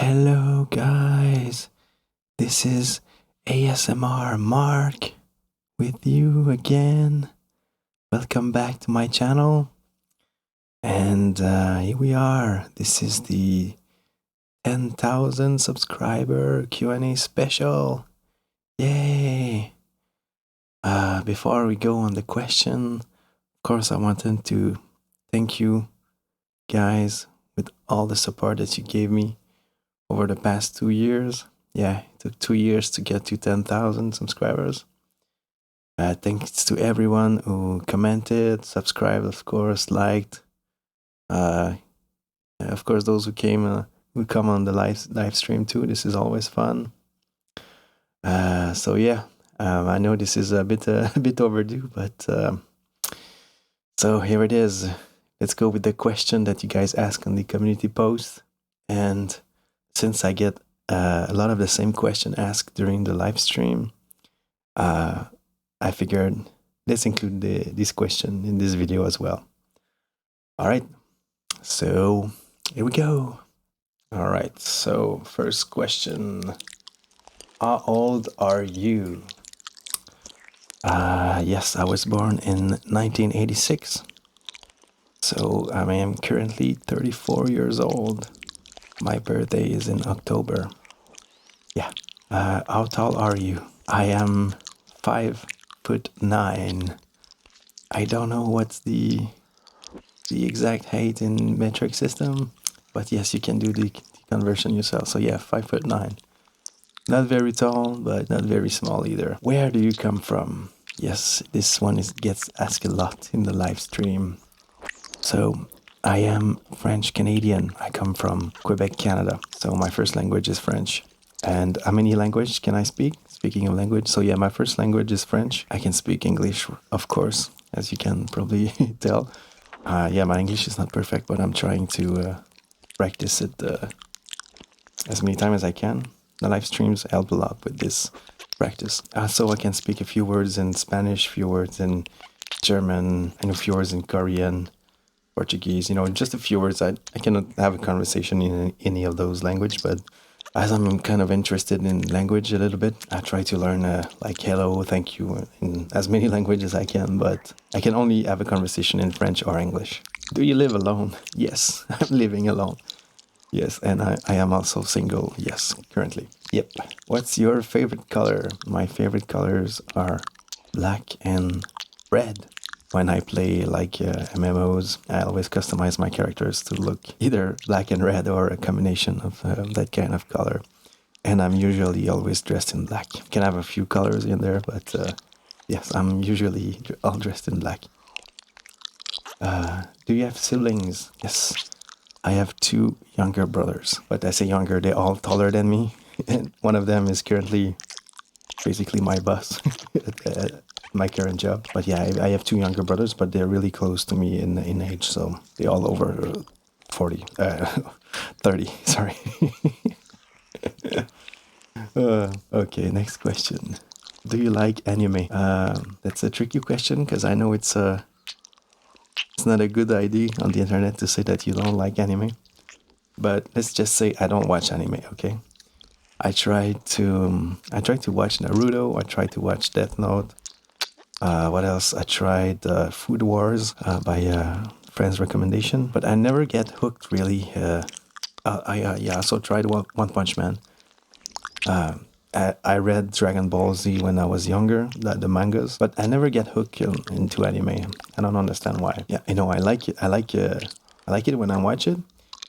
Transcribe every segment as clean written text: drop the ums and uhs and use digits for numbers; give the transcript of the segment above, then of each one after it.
Hello, guys. This is ASMR Mark with you again. Welcome back to my channel. And here we are. This is the 10,000 subscriber Q&A special. Yay! Before we go on the question, of course, I wanted to thank you guys with all the support that you gave me over the past 2 years. Yeah, it took 2 years to get to 10,000 subscribers. Thanks to everyone who commented, subscribed, of course, liked. Of course, those who come on the live stream too. This is always fun. So yeah, I know this is a bit overdue, but so here it is. Let's go with the question that you guys ask on the community post. And since I get a lot of the same question asked during the live stream, I figured let's include this question in this video as well. All right, so here we go. All right, so first question. How old are you? Yes, I was born in 1986. So I am currently 34 years old. My birthday is in October. Yeah. How tall are you? I am 5'9". I don't know what's the exact height in metric system, but yes, you can do the conversion yourself. So yeah, 5'9". Not very tall, but not very small either. Where do you come from? Yes, this one gets asked a lot in the live stream. So I am French Canadian. I come from Quebec, Canada. So my first language is French. And how many languages can I speak? Speaking of language, so yeah, my first language is French. I can speak English, of course, as you can probably tell. Yeah, my English is not perfect, but I'm trying to practice it as many times as I can. The live streams help a lot with this practice. So I can speak a few words in Spanish, a few words in German, and a few words in Korean, Portuguese, just a few words. I cannot have a conversation in any of those languages, but as I'm kind of interested in language a little bit, I try to learn like hello, thank you in as many languages as I can, but I can only have a conversation in French or English. Do you live alone? Yes, I'm living alone. Yes, and I am also single, yes, currently. Yep. What's your favorite color? My favorite colors are black and red. When I play like MMOs, I always customize my characters to look either black and red or a combination of that kind of color. And I'm usually always dressed in black. Can have a few colors in there, but yes, I'm usually all dressed in black. Do you have siblings? Yes, I have 2 younger brothers. But I say younger, they're all taller than me. And one of them is currently basically my boss at my current job. But yeah, I have 2 younger brothers, but they're really close to me in age. So they're all over 40, 30, sorry. Okay, next question. Do you like anime? That's a tricky question because I know it's not a good idea on the internet to say that you don't like anime. But let's just say I don't watch anime, okay? I tried to watch Naruto. I tried to watch Death Note. What else? I tried Food Wars by a friend's recommendation, but I never get hooked really. I also tried One Punch Man. I read Dragon Ball Z when I was younger, the mangas, but I never get hooked into anime. I don't understand why. Yeah, I like it. I like it when I watch it.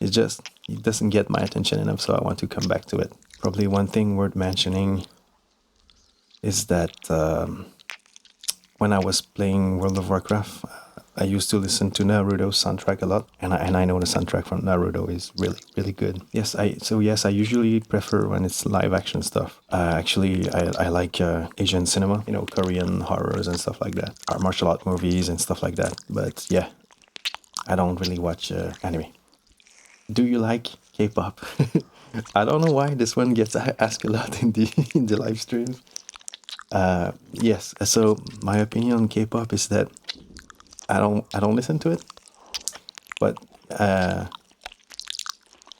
It's just it doesn't get my attention enough, so I want to come back to it. Probably one thing worth mentioning is that when I was playing World of Warcraft, I used to listen to Naruto's soundtrack a lot, and I know the soundtrack from Naruto is really, really good. Yes, I usually prefer when it's live action stuff. Actually, I like Asian cinema, Korean horrors and stuff like that, or martial art movies and stuff like that. But yeah, I don't really watch anime. Do you like K-pop? I don't know why this one gets asked a lot in the live stream. Yes, so my opinion on K-pop is that I don't listen to it, but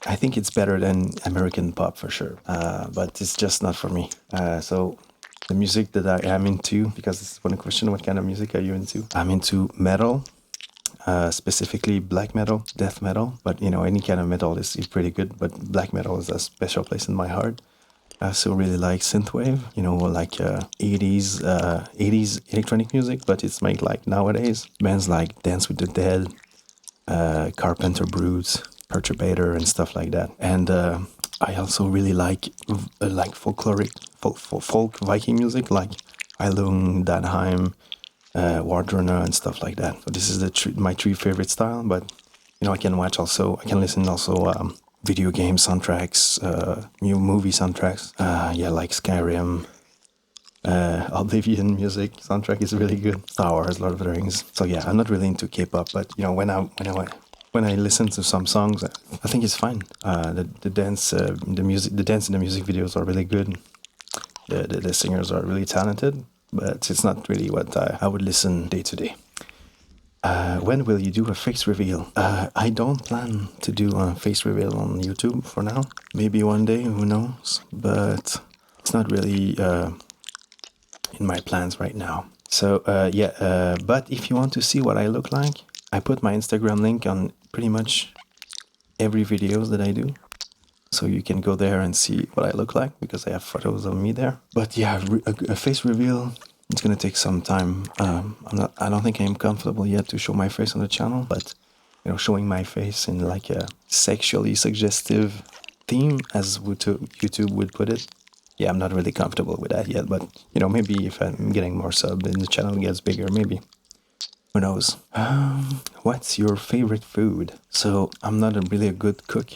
I think it's better than American pop for sure, but it's just not for me. So the music that I am into, because this is one question, what kind of music are you into? I'm into metal, specifically black metal, death metal, but you know, any kind of metal is pretty good, but black metal is a special place in my heart. I also really like synthwave, you know, like 80s electronic music, but it's made like nowadays. Bands like Dance with the Dead, Carpenter Brutes, Perturbator, and stuff like that. And I also really like folkloric, folk Viking music, like Eilung, Danheim, Wardrunner, and stuff like that. So this is my three favorite style. But you know, I can listen also video game soundtracks, new movie soundtracks. Yeah, like Skyrim, Oblivion music soundtrack is really good. Star Wars, Lord of the Rings. So yeah, I'm not really into K-pop, but you know, when I listen to some songs, I think it's fine. The dance, the dance in the music videos are really good. The singers are really talented, but it's not really what I would listen day to day. When will you do a face reveal? I don't plan to do a face reveal on YouTube for now. Maybe one day, who knows? But it's not really in my plans right now. So but if you want to see what I look like, I put my Instagram link on pretty much every videos that I do. So you can go there and see what I look like because I have photos of me there. But yeah, a face reveal, it's gonna take some time. I don't think I'm comfortable yet to show my face on the channel, but you know, showing my face in like a sexually suggestive theme, as YouTube would put it, yeah, I'm not really comfortable with that yet. But you know, maybe if I'm getting more sub and the channel gets bigger, maybe. Who knows? What's your favorite food? So I'm not really a good cook,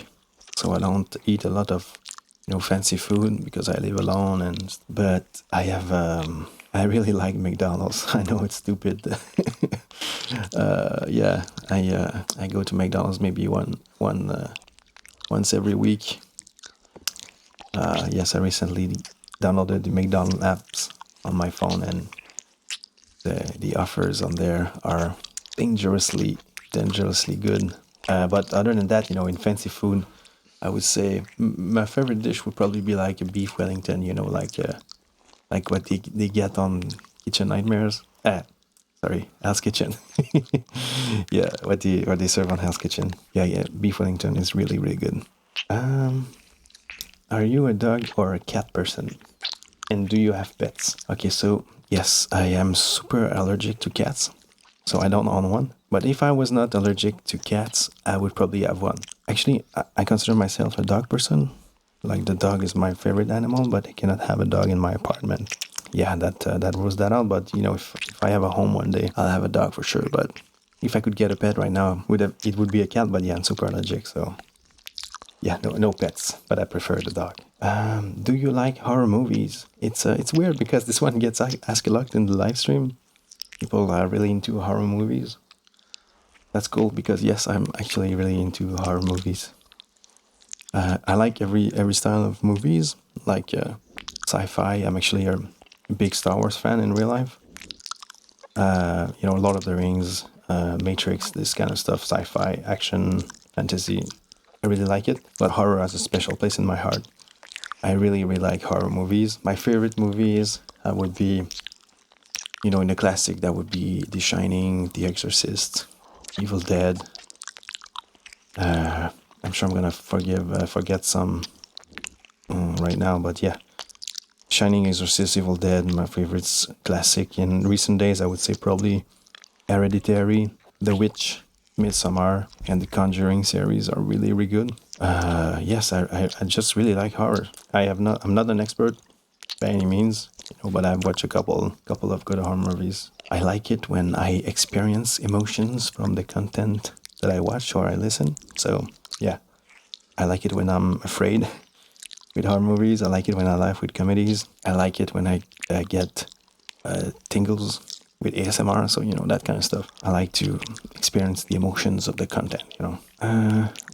so I don't eat a lot of, you know, fancy food because I live alone. But I really like McDonald's. I know it's stupid. Yeah, I go to McDonald's maybe once every week. Yes, I recently downloaded the McDonald's apps on my phone, and the offers on there are dangerously good. But other than that, you know, in fancy food, I would say my favorite dish would probably be like a beef Wellington. You know, like what they get on Kitchen Nightmares. Sorry, Hell's Kitchen. Yeah, what they serve on Hell's Kitchen. Yeah, beef Wellington is really good. Um, are you a dog or a cat person? And do you have pets? Okay, so yes, I am super allergic to cats, so I don't own one. But if I was not allergic to cats, I would probably have one. Actually, I consider myself a dog person. Like the dog is my favorite animal, but I cannot have a dog in my apartment. Yeah, that rules that out. But you know, if I have a home one day, I'll have a dog for sure. But if I could get a pet right now, it would be a cat. But yeah, I'm super allergic, so yeah, no pets. But I prefer the dog. Do you like horror movies? It's weird because this one gets asked a lot in the live stream. People are really into horror movies. That's cool because yes, I'm actually really into horror movies. I like every style of movies, like sci-fi. I'm actually a big Star Wars fan in real life. You know, Lord of the Rings, Matrix, this kind of stuff, sci-fi, action, fantasy. I really like it, but horror has a special place in my heart. I really like horror movies. My favorite movies would be, you know, in the classic, that would be The Shining, The Exorcist, Evil Dead. I'm sure I'm gonna forget some right now, but yeah, Shining, Exorcist, Evil Dead, my favorites. Classic in recent days, I would say probably Hereditary, The Witch, Midsommar, and the Conjuring series are really good. Yes, I just really like horror. I'm not an expert by any means, you know, but I've watched a couple of good horror movies. I like it when I experience emotions from the content that I watch or I listen. So yeah, I like it when I'm afraid with horror movies. I like it when I laugh with comedies. I like it when I get tingles with ASMR. So you know, that kind of stuff. I like to experience the emotions of the content. You know,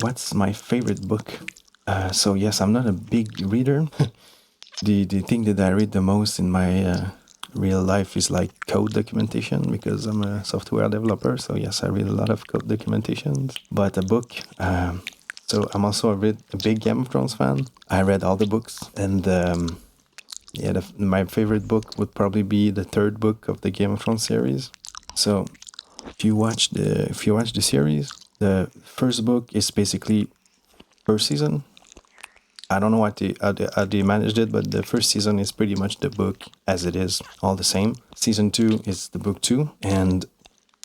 what's my favorite book? So yes, I'm not a big reader. The thing that I read the most in my real life is like code documentation because I'm a software developer. So yes, I read a lot of code documentations. But a book, So I'm also a big Game of Thrones fan. I read all the books, and yeah, my favorite book would probably be the third book of the Game of Thrones series. So if you watch the series, the first book is basically first season. I don't know how they managed it, but the first season is pretty much the book as it is, all the same. Season 2 is the book 2, and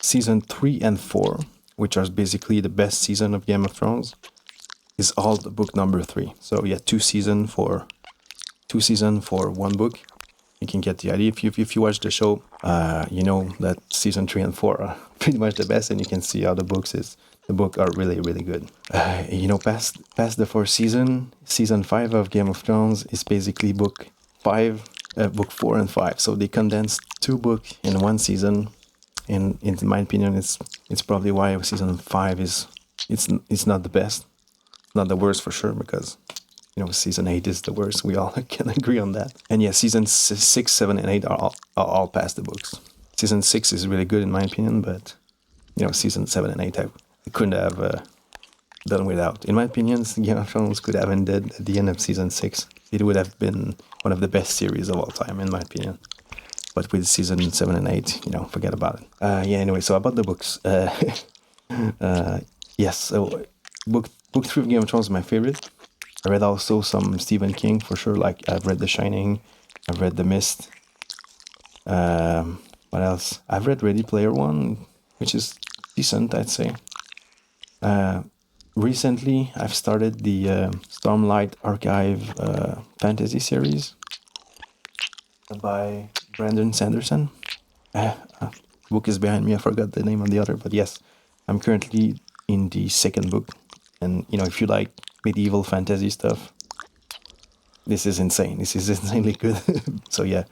season 3 and 4, which are basically the best season of Game of Thrones, is all the book number 3. So yeah, two season for one book. You can get the idea. If you watch the show, you know that season 3 and 4 are pretty much the best, and you can see how the book are really really good. Past the fourth season, season 5 of Game of Thrones is basically book 4 and 5. So they condensed two books in one season. And in my opinion, it's probably why season 5 it's not the best, not the worst for sure, because season 8 is the worst. We all can agree on that. And yeah, season 6, 7, and 8 are all past the books. Season 6 is really good in my opinion, but season 7 and 8 I couldn't have done without. In my opinion, Game of Thrones could have ended at the end of season 6. It would have been one of the best series of all time, in my opinion. But with season 7 and 8, forget about it. Yeah, anyway, so about the books. Yes, so book 3 of Game of Thrones is my favorite. I read also some Stephen King, for sure. Like, I've read The Shining, I've read The Mist. What else? I've read Ready Player One, which is decent, I'd say. Recently, I've started the Stormlight Archive fantasy series by Brandon Sanderson. Book is behind me. I forgot the name of the author, but yes, I'm currently in the second book. And if you like medieval fantasy stuff, this is insane. This is insanely good. So yeah,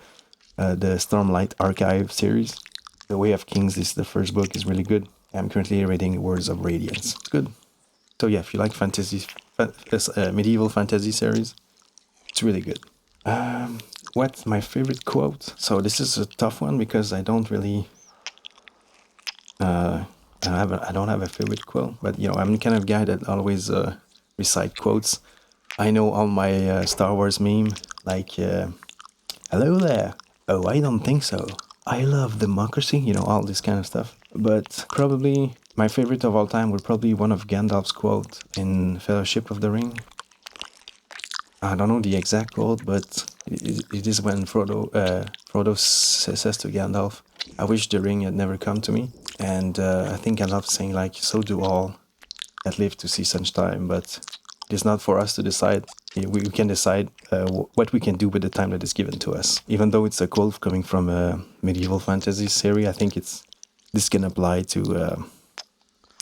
the Stormlight Archive series, The Way of Kings, is the first book. Is really good. I'm currently reading Words of Radiance. It's good. So yeah, if you like medieval fantasy series, it's really good. What's my favorite quote? So this is a tough one because I don't really, I don't have a favorite quote. But I'm the kind of guy that always recite quotes. I know all my Star Wars meme, like "Hello there." Oh, I don't think so. I love democracy. All this kind of stuff. But probably my favorite of all time would probably be one of Gandalf's quote in Fellowship of the Ring. I don't know the exact quote, but it is when Frodo says to Gandalf, "I wish the ring had never come to me." And I think Gandalf saying like, "So do all that live to see such time," but it is not for us to decide. We can decide what we can do with the time that is given to us. Even though it's a quote coming from a medieval fantasy series, I think this can apply to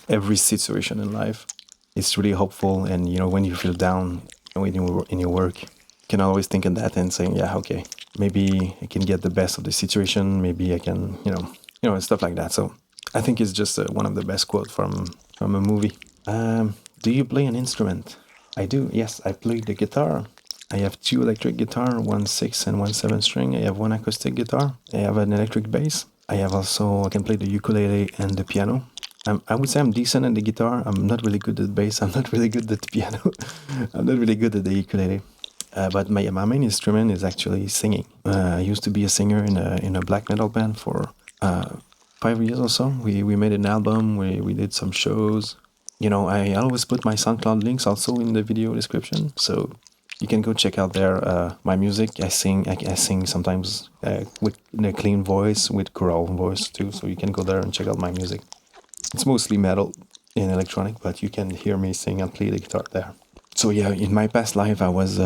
every situation in life. It's really hopeful, and when you feel down in your work, you can always think of that and saying, yeah, okay, maybe I can get the best of the situation. Maybe I can, and stuff like that. So I think it's just one of the best quotes from a movie. Do you play an instrument? I do. Yes, I play the guitar. I have 2 electric guitar, one 6 and one 7 string. I have 1 acoustic guitar. I have an electric bass. I can play the ukulele and the piano. I would say I'm decent at the guitar. I'm not really good at the bass. I'm not really good at the piano. I'm not really good at the ukulele. But my main instrument is actually singing. I used to be a singer in a black metal band for 5 years or so. We made an album. We did some shows. I always put my SoundCloud links also in the video description, so you can go check out there my music. I sing sometimes with a clean voice, with chorale voice too. So you can go there and check out my music. It's mostly metal and electronic, but you can hear me sing and play the guitar there. So yeah, in my past life, I was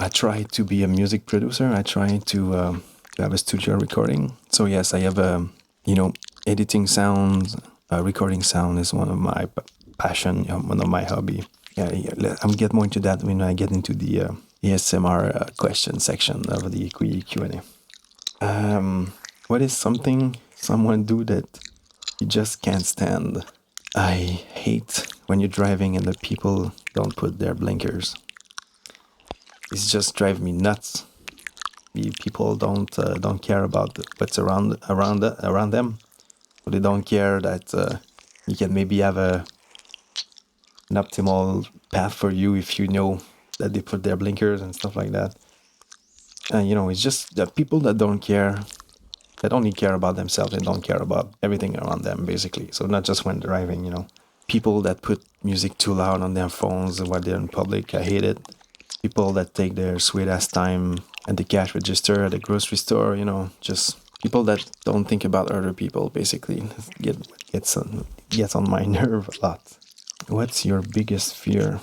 I tried to be a music producer. I tried to have a studio recording. So yes, I have editing sound, recording sound is one of my passion, one of my hobby. Yeah, I'll get more into that when I get into the ASMR question section of the Q&A. What is something someone do that you just can't stand? I hate when you're driving and the people don't put their blinkers. It's just drives me nuts. The people don't care about what's around them. So they don't care that you can maybe have a an optimal path for you if you know that they put their blinkers and stuff like that. And it's just the people that don't care, that only care about themselves and don't care about everything around them, basically. So not just when driving. People that put music too loud on their phones while they're in public, I hate it. People that take their sweet ass time at the cash register at the grocery store, just people that don't think about other people, basically. Gets on my nerve a lot. What's your biggest fear?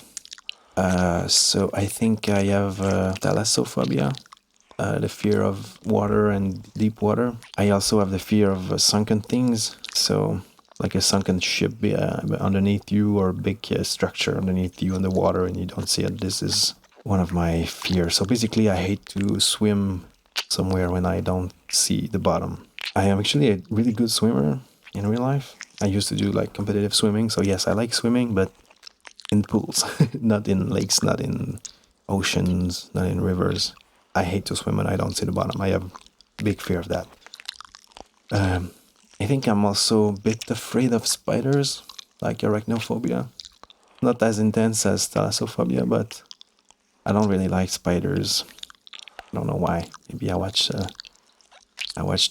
So I think I have thalassophobia, the fear of water and deep water. I also have the fear of sunken things. So like a sunken ship underneath you, or a big structure underneath you in the water and you don't see it. This is one of my fears. So basically, I hate to swim somewhere when I don't see the bottom. I am actually a really good swimmer in real life. I used to do like competitive swimming. So yes, I like swimming, but in pools, not in lakes, not in oceans, not in rivers. I hate to swim when I don't see the bottom. I have big fear of that. I think I'm also a bit afraid of spiders, like arachnophobia. Not as intense as thalassophobia, but I don't really like spiders. I don't know why. Maybe I watched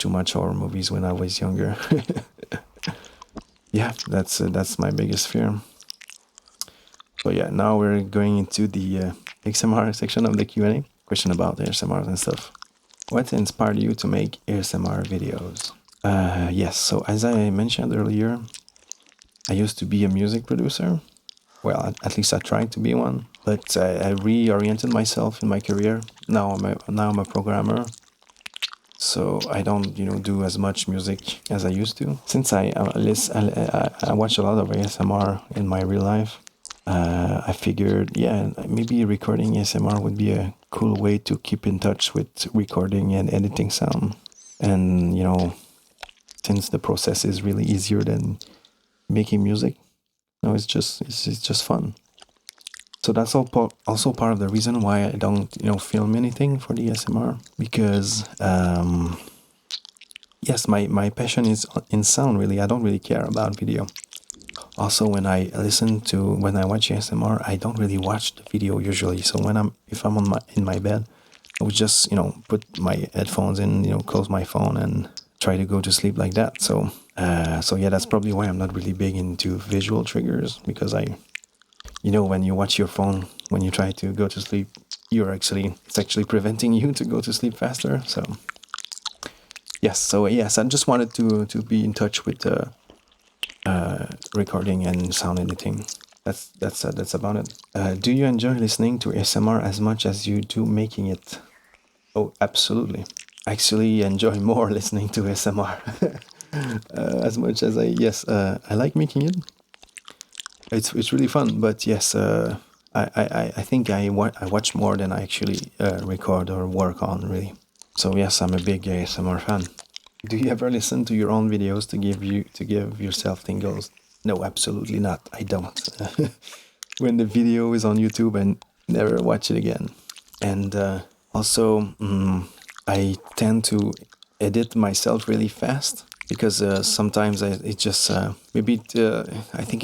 too much horror movies when I was younger. Yeah, that's my biggest fear. So yeah, now we're going into the ASMR section of the Q&A. Question about ASMR and stuff. What inspired you to make ASMR videos? Yes, so as I mentioned earlier, I used to be a music producer. Well, at least I tried to be one, but I reoriented myself in my career. Now I'm a programmer, so I don't do as much music as I used to. Since I watch a lot of ASMR in my real life, I figured, yeah, maybe recording ASMR would be a cool way to keep in touch with recording and editing sound. And since the process is really easier than making music, it's just fun. So that's also part of the reason why I don't film anything for the ASMR, because yes, my passion is in sound. Really, I don't really care about video. Also, when I watch ASMR, I don't really watch the video usually. So if I'm in my bed, I would just put my headphones in, close my phone and try to go to sleep like that. So yeah, that's probably why I'm not really big into visual triggers, because when you watch your phone, when you try to go to sleep, it's actually preventing you to go to sleep faster. So yes, I just wanted to be in touch with recording and sound editing. That's about it. Do you enjoy listening to ASMR as much as you do making it? Oh, absolutely. I actually enjoy more listening to ASMR as much as I like making it. It's really fun, but yes, I think I watch more than I actually record or work on, really. So yes, I'm a big ASMR fan. Do you ever listen to your own videos to give yourself tingles? No, absolutely not. I don't. When the video is on YouTube, and never watch it again. And also, I tend to edit myself really fast, because sometimes I think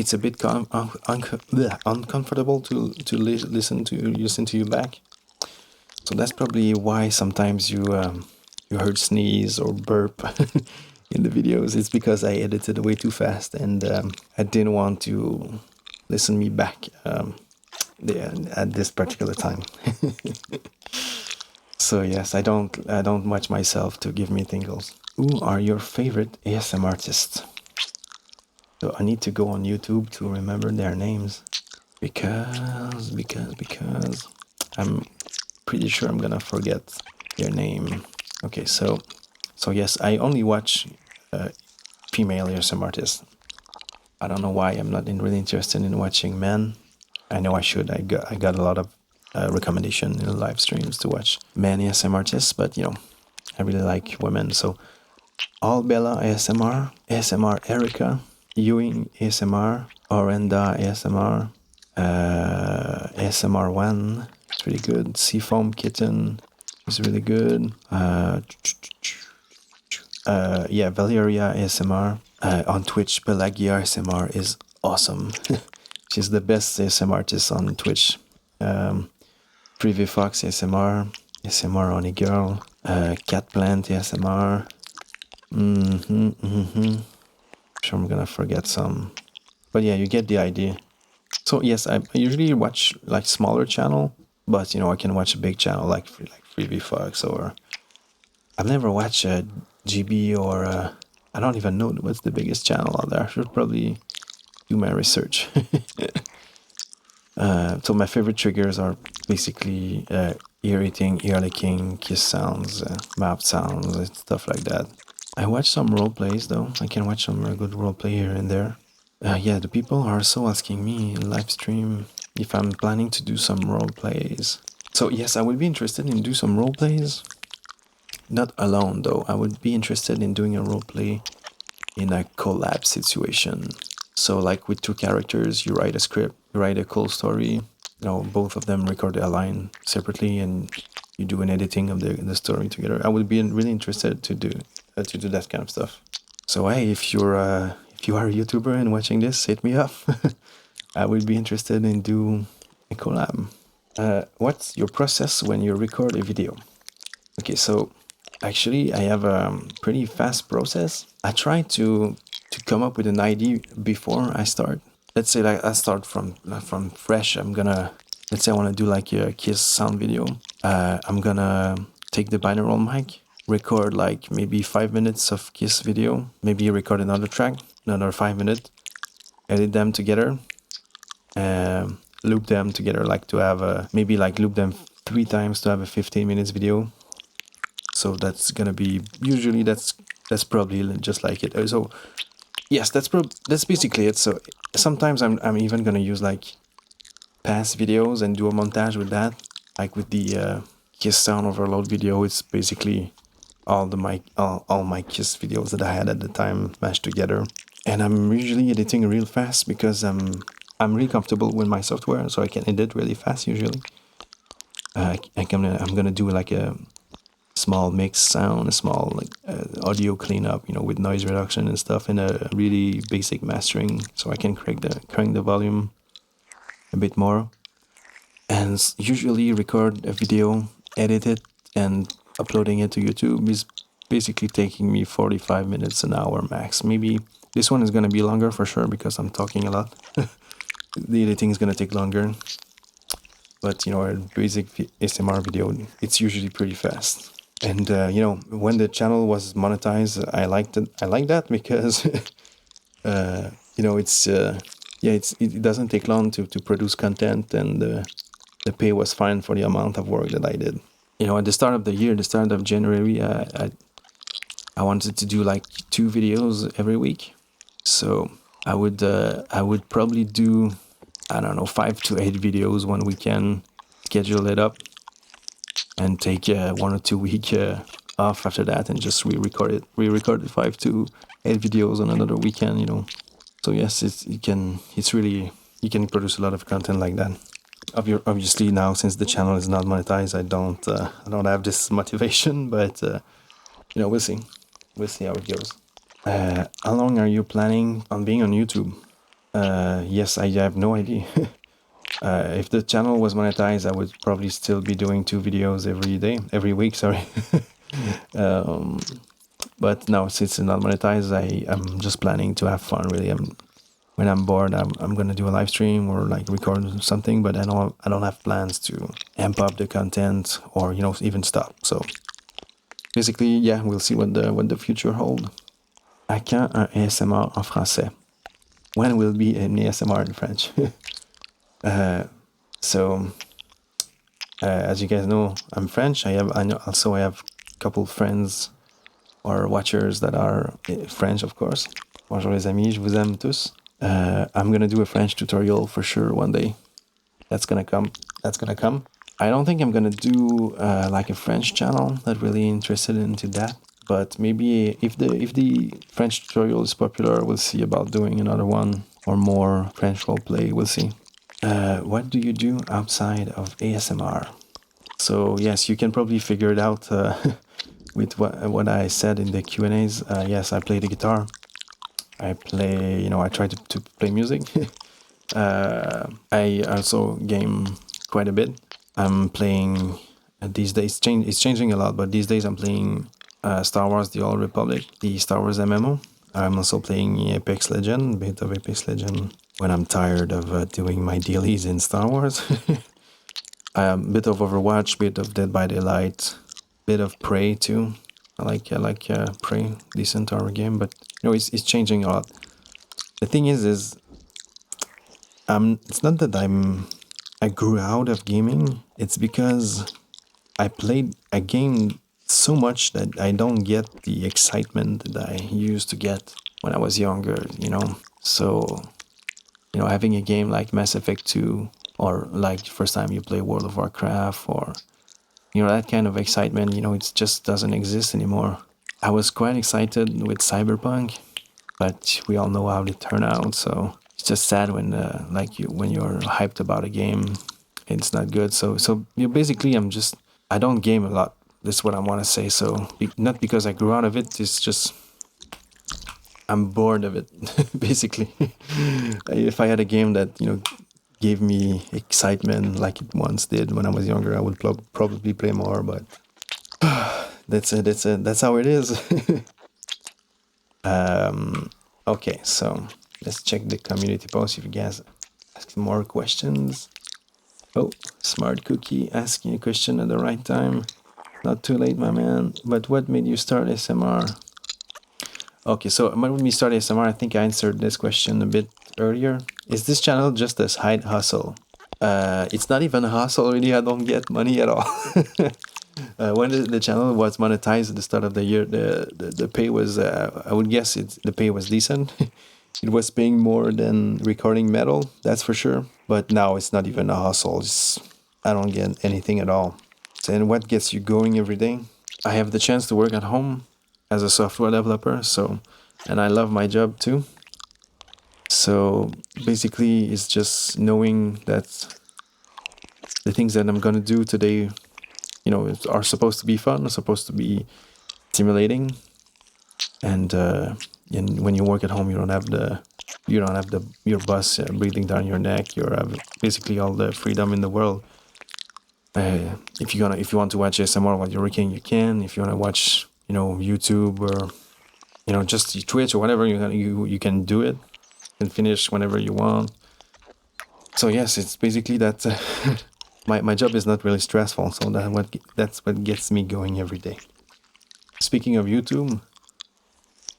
it's a bit uncomfortable to listen to you back. So that's probably why sometimes you heard sneeze or burp in the videos. It's because I edited way too fast, and I didn't want to listen me back at this particular time. So yes, I don't watch myself to give me tingles. Who are your favorite ASM artists? So I need to go on YouTube to remember their names, because I'm pretty sure I'm gonna forget their name. Okay, so yes, I only watch female ASM artists. I don't know why I'm not really interested in watching men. I know I should. I got a lot of recommendation in the live streams to watch men ASM artists, but I really like women. So All Bella ASMR, ASMR Erica, Ewing ASMR, Orenda ASMR, ASMR One, it's really good. Seafoam Kitten is really good. Yeah, Valeria ASMR. On Twitch, Pelagia ASMR is awesome. she's the best ASMR artist on Twitch. Privy Fox ASMR, ASMR Honey Girl, Cat Plant ASMR. Sure, I'm gonna forget some, but yeah, you get the idea. So yes, I usually watch like smaller channel, but you know I can watch a big channel like Freebie Fox, or I've never watched a GB, or I don't even know what's the biggest channel out there. I should probably do my research. So my favorite triggers are basically ear eating, ear licking, kiss sounds, mouth sounds, and stuff like that. I watch some role plays though. I can watch some good role play here and there. Yeah, the people are so asking me in live stream if I'm planning to do some role plays. So yes, I would be interested in do some role plays. Not alone though. I would be interested in doing a role play in a collab situation. So like with two characters, you write a script, you write a cool story. You know, both of them record a line separately, and you do an editing of the story together. I would be really interested to do that kind of stuff. So hey, if you are a YouTuber and watching this, hit me up. I would be interested in do a collab. What's your process when you record a video? Okay, so actually I have a pretty fast process. I try to come up with an idea before I start. Let's say like I start from fresh. Let's say I want to do like a Kiss sound video. I'm gonna take the binaural mic, record like maybe 5 minutes of Kiss video, maybe record another track, another 5 minutes, edit them together, loop them together, like to have a, maybe like loop them 3 times to have a 15 minutes video. So that's gonna be, usually that's probably just like it. So yes, that's basically it. So sometimes I'm even gonna use like past videos and do a montage with that. Like with the Kiss Sound Overload video, it's basically all my Kiss videos that I had at the time mashed together. And I'm usually editing real fast because I'm really comfortable with my software, so I can edit really fast usually. I'm gonna do like a small mix sound, a small like audio cleanup, you know, with noise reduction and stuff, and a really basic mastering, so I can crank the volume a bit more. And usually record a video, edit it, and uploading it to YouTube is basically taking me 45 minutes, an hour max. Maybe this one is going to be longer for sure because I'm talking a lot. The editing is going to take longer. But, you know, a basic ASMR video, it's usually pretty fast. And, you know, when the channel was monetized, I liked it. I like that because, you know, it doesn't take long to produce content, and the pay was fine for the amount of work that I did. You know, at the start of the year, the start of January, I wanted to do like 2 videos every week. So I would probably do, I don't know, 5 to 8 videos one weekend, schedule it up, and take 1 or 2 week off after that, and just re-record it 5 to 8 videos on another weekend, you know. So yes, you can produce a lot of content like that. Obviously now, since the channel is not monetized, I don't have this motivation, but you know, we'll see how it goes. How long are you planning on being on YouTube? Yes, I have no idea. If the channel was monetized, I would probably still be doing 2 videos every week, sorry. But now, since it's not monetized, I'm just planning to have fun, really. When I'm bored, I'm gonna do a live stream or like record something, but I don't have plans to amp up the content or, you know, even stop. So basically, yeah, we'll see what the future holds. À quand un ASMR en français? When will be an ASMR in French? So as you guys know, I'm French. I have a couple friends or watchers that are French, of course. Bonjour les amis, je vous aime tous. I'm gonna do a French tutorial for sure one day. That's gonna come. I don't think I'm gonna do like a French channel. Not really interested into that. But maybe if the French tutorial is popular, we'll see about doing another one or more French roleplay. We'll see. What do you do outside of ASMR? So yes, you can probably figure it out with what I said in the Q&As. Yes, I play the guitar. I play, you know, I try to play music. I also game quite a bit. I'm playing these days. It's changing a lot, but these days I'm playing Star Wars: The Old Republic, the Star Wars MMO. I'm also playing Apex Legend, a bit of Apex Legend when I'm tired of doing my dailies in Star Wars. A bit of Overwatch, bit of Dead by Daylight, bit of Prey too. I like Prey, decent horror game, but it's changing a lot. The thing is it's not that I grew out of gaming. It's because I played a game so much that I don't get the excitement that I used to get when I was younger. So, having a game like Mass Effect 2 or like first time you play World of Warcraft or that kind of excitement, it just doesn't exist anymore. I was quite excited with Cyberpunk, but we all know how it turned out, so it's just sad when when you're hyped about a game, it's not good. So basically I don't game a lot. That's what I want to say. So not because I grew out of it. It's just I'm bored of it. Basically, if I had a game that gave me excitement like it once did when I was younger, I would probably play more. But that's it. That's how it is. Okay, so let's check the community post if you guys ask more questions. Oh, Smart Cookie asking a question at the right time. Not too late, my man. But what made you start SMR? Okay, so what made me start SMR? I think I answered this question a bit earlier. Is this channel just a side hustle? It's not even a hustle, really. I don't get money at all. When the channel was monetized at the start of the year, the pay was, I would guess the pay was decent. It was paying more than recording metal, that's for sure. But now it's not even a hustle. I don't get anything at all. And what gets you going every day? I have the chance to work at home as a software developer, and I love my job too. So basically, it's just knowing that the things that I'm gonna do today, are supposed to be fun, are supposed to be stimulating, and when you work at home, you don't have your boss breathing down your neck. You have basically all the freedom in the world. If you want to watch ASMR while you're working, you can. If you want to watch YouTube or just Twitch or whatever, you can do it. You can finish whenever you want. So yes, it's basically that. My job is not really stressful, so that's what gets me going every day. Speaking of YouTube,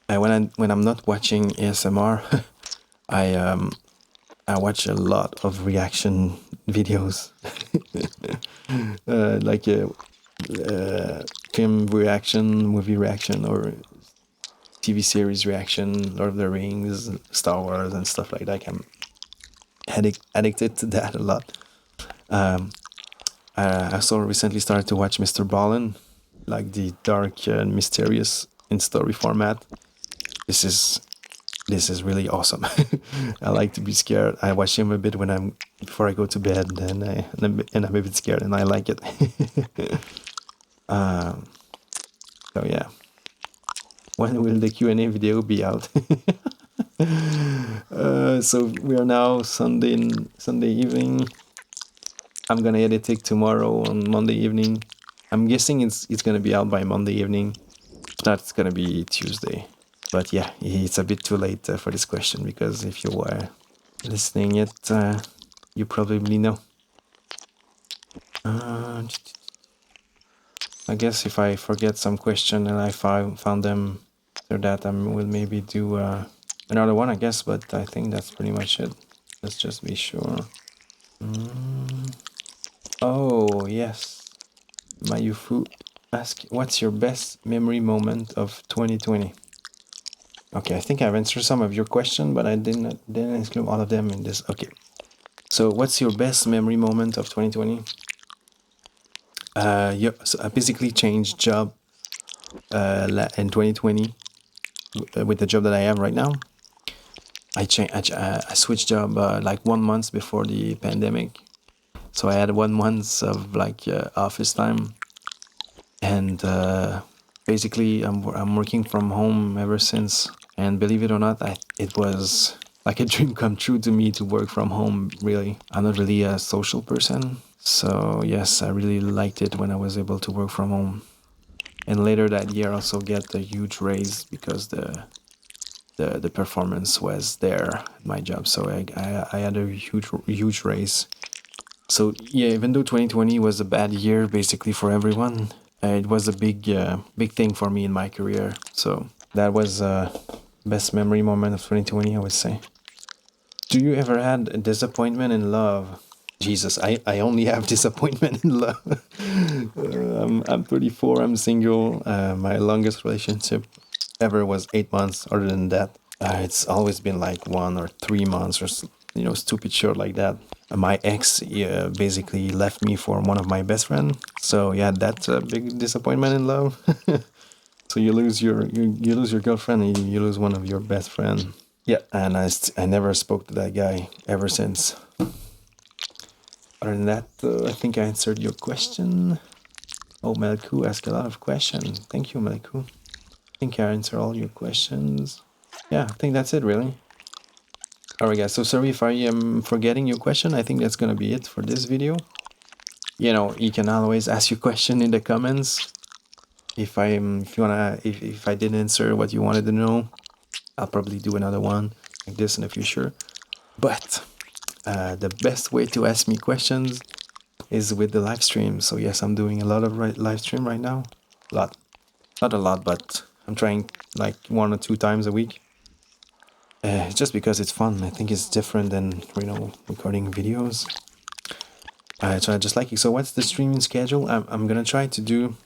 when I'm not watching ASMR, I watch a lot of reaction videos, like film reaction, movie reaction, or TV series reaction, Lord of the Rings, Star Wars, and stuff like that. I'm addicted to that a lot. I also recently started to watch Mr. Ballin, like the dark and mysterious in story format. This is really awesome. I like to be scared. I watch him a bit before I go to bed, and I'm a bit scared, and I like it. So yeah, when will the Q&A video be out? So we are now Sunday evening. I'm gonna edit it tomorrow on Monday evening. I'm guessing it's gonna be out by Monday evening. If not, it's gonna be Tuesday. But yeah, it's a bit too late for this question, because if you were listening it, you probably know. I guess if I forget some question and I found them after that, I will maybe do another one, I guess. But I think that's pretty much it. Let's just be sure. Oh yes, Mayufu ask, what's your best memory moment of 2020? Okay, I think I've answered some of your question, but I didn't include all of them in this. Okay, so what's your best memory moment of 2020? Yeah, so I basically changed job in 2020 with the job that I have right now. I switched job like 1 month before the pandemic, so I had 1 month of office time, and basically I'm working from home ever since. And believe it or not, it was like a dream come true to me to work from home, really. I'm not really a social person. So yes, I really liked it when I was able to work from home. And later that year also get a huge raise because the performance was there at my job. So I had a huge raise. So yeah, even though 2020 was a bad year basically for everyone, it was a big thing for me in my career. So that was best memory moment of 2020, I would say. Do you ever had a disappointment in love? Jesus, I only have disappointment in love. I'm 34, I'm single. My longest relationship ever was 8 months. Other than that, it's always been like 1 or 3 months or, stupid short like that. My ex basically left me for one of my best friend. So yeah, that's a big disappointment in love. So you lose you lose your girlfriend and you lose one of your best friend. Yeah, and I never spoke to that guy ever since. Other than that, I think I answered your question. Oh, Melku asked a lot of questions. Thank you, Melku. I think I answered all your questions. Yeah, I think that's it, really. Alright, guys, so sorry if I am forgetting your question. I think that's gonna be it for this video. You can always ask your question in the comments. If I didn't answer what you wanted to know, I'll probably do another one like this in the future. But the best way to ask me questions is with the live stream. So yes, I'm doing a lot of live stream right now. Not a lot, but I'm trying like 1 or 2 times a week. Just because it's fun. I think it's different than recording videos. So I just like it. So what's the streaming schedule? I'm gonna try to do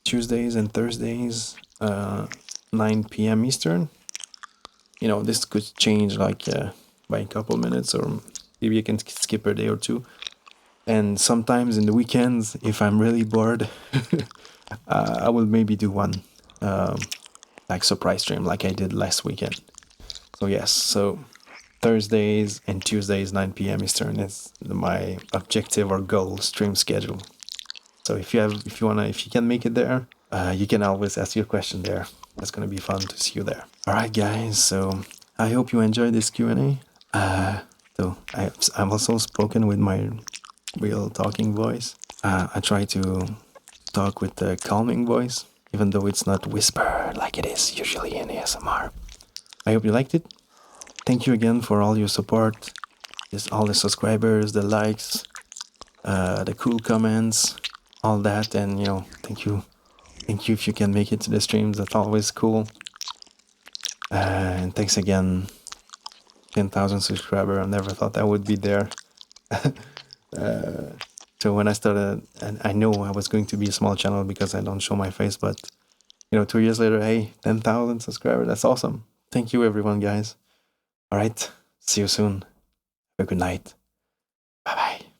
Tuesdays and Thursdays, 9 p.m. Eastern. This could change like by a couple minutes, or maybe I can skip a day or two. And sometimes in the weekends, if I'm really bored, I will maybe do one like surprise stream like I did last weekend. So yes, so Thursdays and Tuesdays 9 p.m. Eastern is my objective or goal stream schedule. So if you can make it there, you can always ask your question there. That's gonna be fun to see you there. All right, guys. So I hope you enjoyed this Q&A. So I've also spoken with my real talking voice. I try to talk with the calming voice, even though it's not whisper like it is usually in ASMR. I hope you liked it. Thank you again for all your support. Just all the subscribers, the likes, the cool comments, all that, and thank you if you can make it to the streams. That's always cool. And thanks again. 10,000 subscriber. I never thought I would be there. So when I started, and I know I was going to be a small channel because I don't show my face, but 2 years later, hey, 10,000 subscribers. That's awesome. Thank you, everyone, guys. All right. See you soon. Have a good night. Bye bye.